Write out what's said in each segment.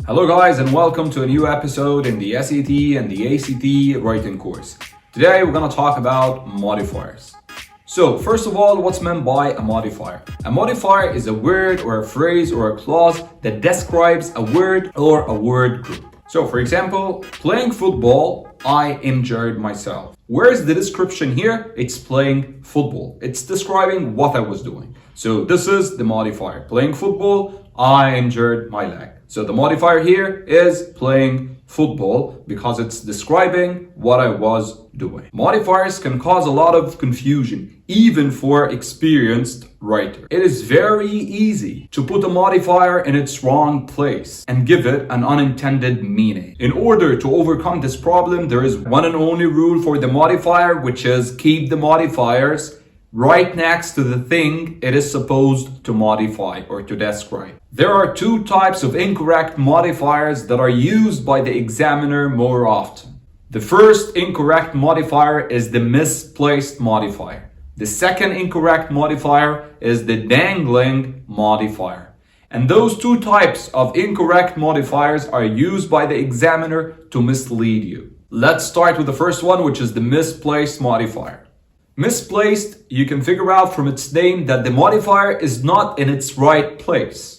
Hello guys and welcome to a new episode in the SAT and the ACT writing course. Today we're going to talk about modifiers. So first of all, what's meant by a modifier? A modifier is a word or a phrase or a clause that describes a word or a word group. So for example, playing football, I injured myself. Where's the description here? It's playing football. It's describing what I was doing. So this is the modifier. Playing football, I injured my leg. So the modifier here is playing football because it's describing what I was doing. Modifiers can cause a lot of confusion, even for experienced writers. It is very easy to put a modifier in its wrong place and give it an unintended meaning. In order to overcome this problem, there is one and only rule for the modifier, which is keep the modifiers right next to the thing it is supposed to modify or to describe. There are two types of incorrect modifiers that are used by the examiner more often. The first incorrect modifier is the misplaced modifier. The second incorrect modifier is the dangling modifier. And those two types of incorrect modifiers are used by the examiner to mislead you. Let's start with the first one, which is the misplaced modifier. Misplaced, you can figure out from its name that the modifier is not in its right place.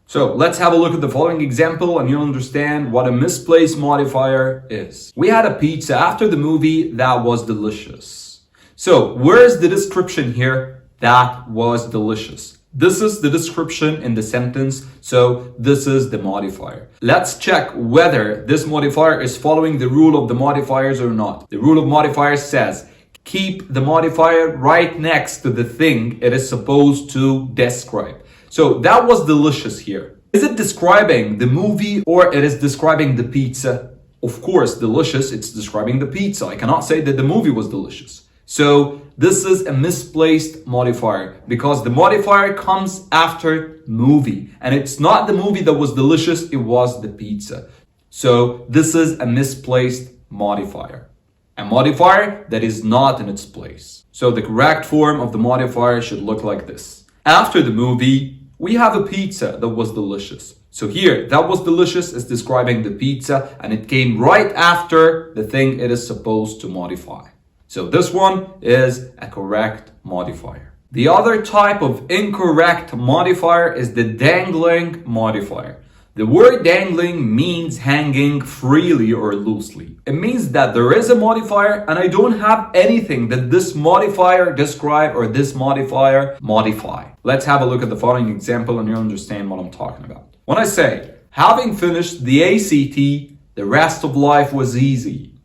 So let's have a look at the following example and you'll understand what a misplaced modifier is. We had a pizza after the movie that was delicious. So where's the description here? That was delicious. This is the description in the sentence, so this is the modifier. Let's check whether this modifier is following the rule of the modifiers or not. The rule of modifiers says, keep the modifier right next to the thing it is supposed to describe. So that was delicious here. Is it describing the movie or it is describing the pizza? Of course, delicious, it's describing the pizza. I cannot say that the movie was delicious. So this is a misplaced modifier because the modifier comes after movie. And it's not the movie that was delicious, it was the pizza. So this is a misplaced modifier. A modifier that is not in its place. So the correct form of the modifier should look like this. After the movie, we have a pizza that was delicious. So here, that was delicious is describing the pizza and it came right after the thing it is supposed to modify. So this one is a correct modifier. The other type of incorrect modifier is the dangling modifier. The word dangling means hanging freely or loosely. It means that there is a modifier and I don't have anything that this modifier describe or this modifier modify. Let's have a look at the following example and you'll understand what I'm talking about. When I say, having finished the ACT, the rest of life was easy.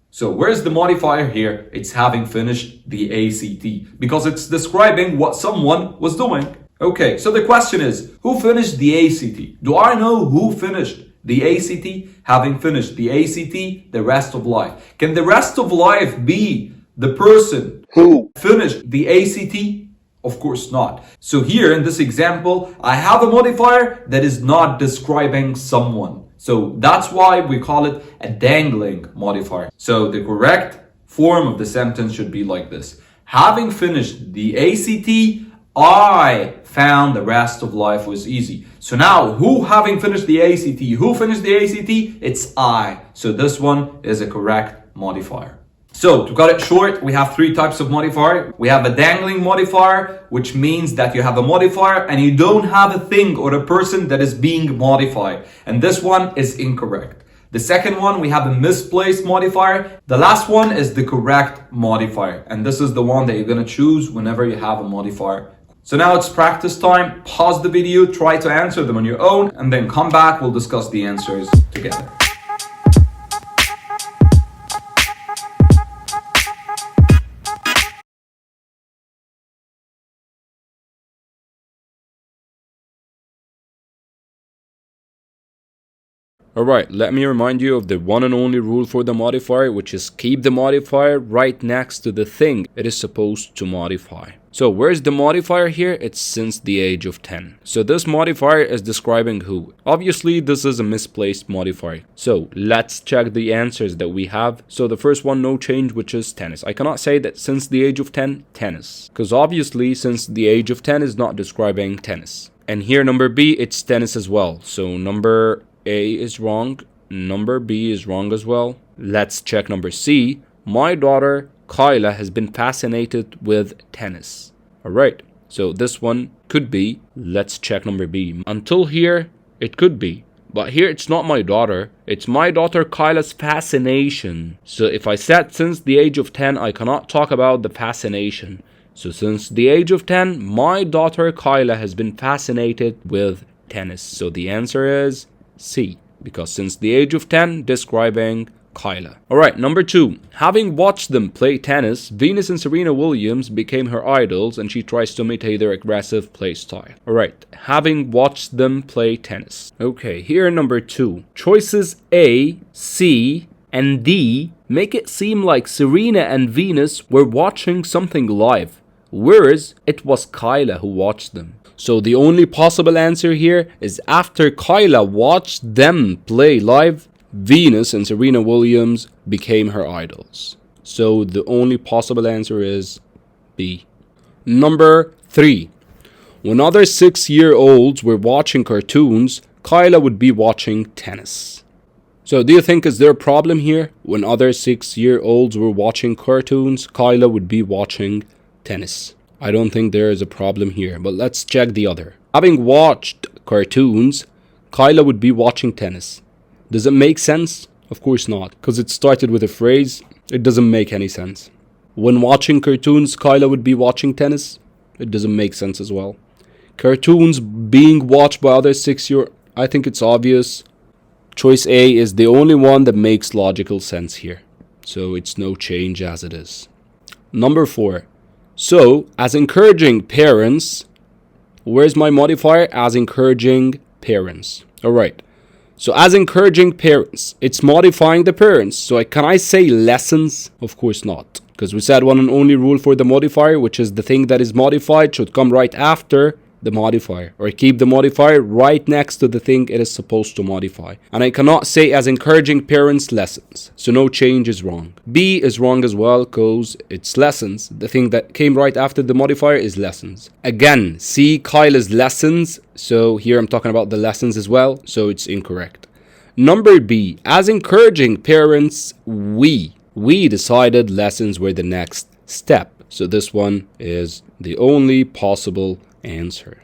So where's the modifier here? It's having finished the ACT because it's describing what someone was doing. Okay, so the question is, who finished the ACT? Do I know who finished the ACT? Having finished the ACT, the rest of life. Can the rest of life be the person who finished the ACT? Of course not. So here in this example, I have a modifier that is not describing someone. So that's why we call it a dangling modifier. So the correct form of the sentence should be like this. Having finished the ACT, I found the rest of life was easy. So now, who having finished the ACT? Who finished the ACT? It's I. So this one is a correct modifier. So to cut it short, we have three types of modifier. We have a dangling modifier, which means that you have a modifier and you don't have a thing or a person that is being modified. And this one is incorrect. The second one, we have a misplaced modifier. The last one is the correct modifier. And this is the one that you're going to choose whenever you have a modifier. So now it's practice time. Pause the video, try to answer them on your own, and then come back, we'll discuss the answers together. Alright, let me remind you of the one and only rule for the modifier, which is keep the modifier right next to the thing it is supposed to modify. So where's the modifier here? It's since the age of 10. So this modifier is describing who? Obviously, this is a misplaced modifier. So let's check the answers that we have. So the first one, no change, which is tennis. I cannot say that since the age of 10, tennis. Because obviously, since the age of 10 is not describing tennis. And here number B, it's tennis as well. So number A is wrong. Number B is wrong as well. Let's check number C. My daughter Kyla has been fascinated with tennis. Alright, so this one could be. Let's check number B. Until here, it could be. But here it's not my daughter. It's my daughter Kyla's fascination. So if I said since the age of 10, I cannot talk about the fascination. So since the age of 10, my daughter Kyla has been fascinated with tennis. So the answer is C. Because since the age of 10, describing Kyla. Alright, number 2. Having watched them play tennis, Venus and Serena Williams became her idols and she tries to imitate their aggressive play style. Alright, having watched them play tennis. Okay, here number 2. Choices A, C, and D make it seem like Serena and Venus were watching something live, whereas it was Kyla who watched them. So the only possible answer here is after Kyla watched them play live, Venus and Serena Williams became her idols. So the only possible answer is B. Number 3. When other 6-year-olds were watching cartoons, Kyla would be watching tennis. So do you think is there a problem here? When other 6-year-olds were watching cartoons, Kyla would be watching tennis. I don't think there is a problem here, but let's check the other. Having watched cartoons, Kyla would be watching tennis. Does it make sense? Of course not, because it started with a phrase. It doesn't make any sense. When watching cartoons, Kyla would be watching tennis. It doesn't make sense as well. Cartoons being watched by other 6-year-olds, I think it's obvious. Choice A is the only one that makes logical sense here. So it's no change as it is. Number 4. So, as encouraging parents, where's my modifier? As encouraging parents. Alright. So as encouraging parents, it's modifying the parents. So can I say lessons? Of course not. Because we said one and only rule for the modifier, which is the thing that is modified should come right after the modifier. Or keep the modifier right next to the thing it is supposed to modify. And I cannot say as encouraging parents lessons. So no change is wrong. B is wrong as well because it's lessons. The thing that came right after the modifier is lessons. Again, C, Kyla's lessons. So here I'm talking about the lessons as well. So it's incorrect. Number B, as encouraging parents, we decided lessons were the next step. So this one is the only possible answer.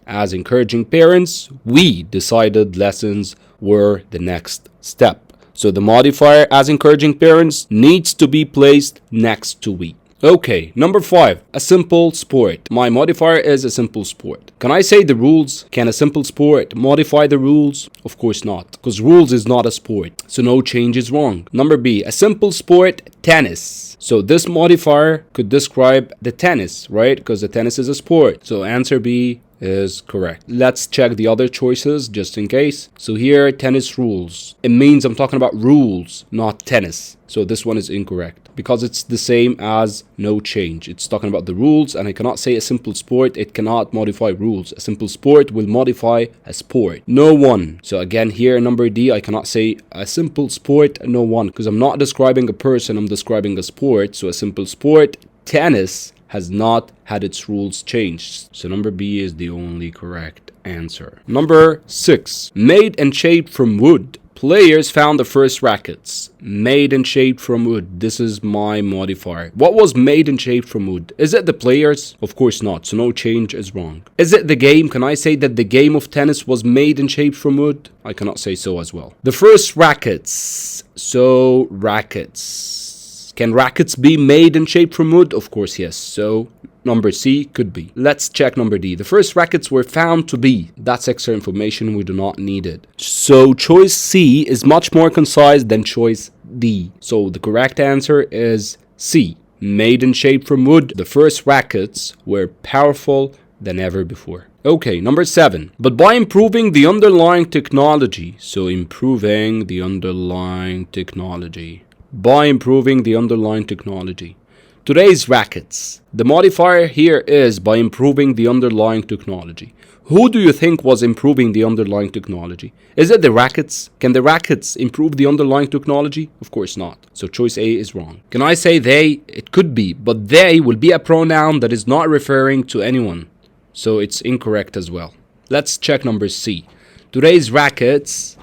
As encouraging parents, we decided lessons were the next step. So the modifier as encouraging parents needs to be placed next to we. Okay, number 5, a simple sport. My modifier is a simple sport. Can I say the rules? Can a simple sport modify the rules? Of course not, because rules is not a sport. So no change is wrong. Number B, a simple sport, tennis. So this modifier could describe the tennis, right? Because the tennis is a sport. So answer B is correct. Let's check the other choices just in case. So here, tennis rules. It means I'm talking about rules, not tennis. So this one is incorrect because it's the same as no change. It's talking about the rules, and I cannot say a simple sport. It cannot modify rules. A simple sport will modify a sport. No one. So again here, number D, I cannot say a simple sport, no one, because I'm not describing a person, I'm describing a sport. So a simple sport, tennis, has not had its rules changed. So number B is the only correct answer. Number 6, made and shaped from wood. Players found the first rackets. Made and shaped from wood. This is my modifier. What was made and shaped from wood? Is it the players? Of course not. So no change is wrong. Is it the game? Can I say that the game of tennis was made and shaped from wood? I cannot say so as well. The first rackets. So rackets. Can rackets be made and shaped from wood? Of course, yes. So number C could be. Let's check number D. The first rackets were found to be. That's extra information. We do not need it. So choice C is much more concise than choice D. So the correct answer is C. Made and shaped from wood. The first rackets were powerful than ever before. Okay, number 7. But by improving the underlying technology. So improving the underlying technology. By improving the underlying technology. Today's rackets. The modifier here is by improving the underlying technology. Who do you think was improving the underlying technology? Is it the rackets? Can the rackets improve the underlying technology? Of course not. So choice A is wrong. Can I say they? It could be, but they will be a pronoun that is not referring to anyone. So it's incorrect as well. Let's check number C. today's rackets.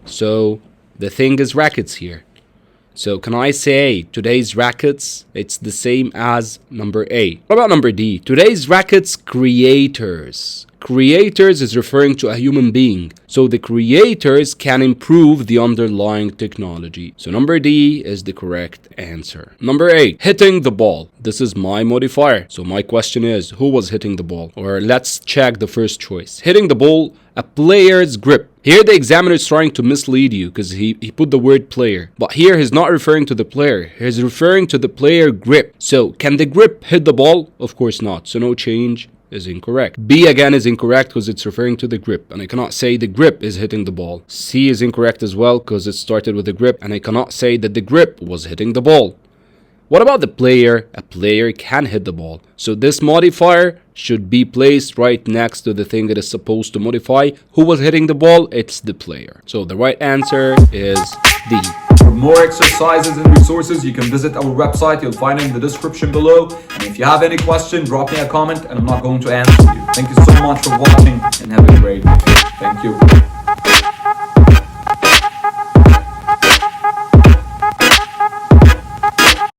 So the thing is rackets here. So can I say today's rackets? It's the same as number A. What about number D? Today's rackets creators. Creators is referring to a human being. So the creators can improve the underlying technology. So number D is the correct answer. Number 8, hitting the ball. This is my modifier. So my question is, who was hitting the ball? Or let's check the first choice. Hitting the ball, a player's grip. Here the examiner is trying to mislead you because he put the word player. But here he's not referring to the player. He's referring to the player grip. So can the grip hit the ball? Of course not. So no change is incorrect. B again is incorrect because it's referring to the grip, and I cannot say the grip is hitting the ball. C is incorrect as well because it started with the grip, and I cannot say that the grip was hitting the ball. What about the player? A player can hit the ball. So this modifier should be placed right next to the thing it is supposed to modify. Who was hitting the ball? It's the player. So the right answer is D. For more exercises and resources, you can visit our website. You'll find it in the description below. And if you have any question, drop me a comment and I'm not going to answer you. Thank you so much for watching and have a great day.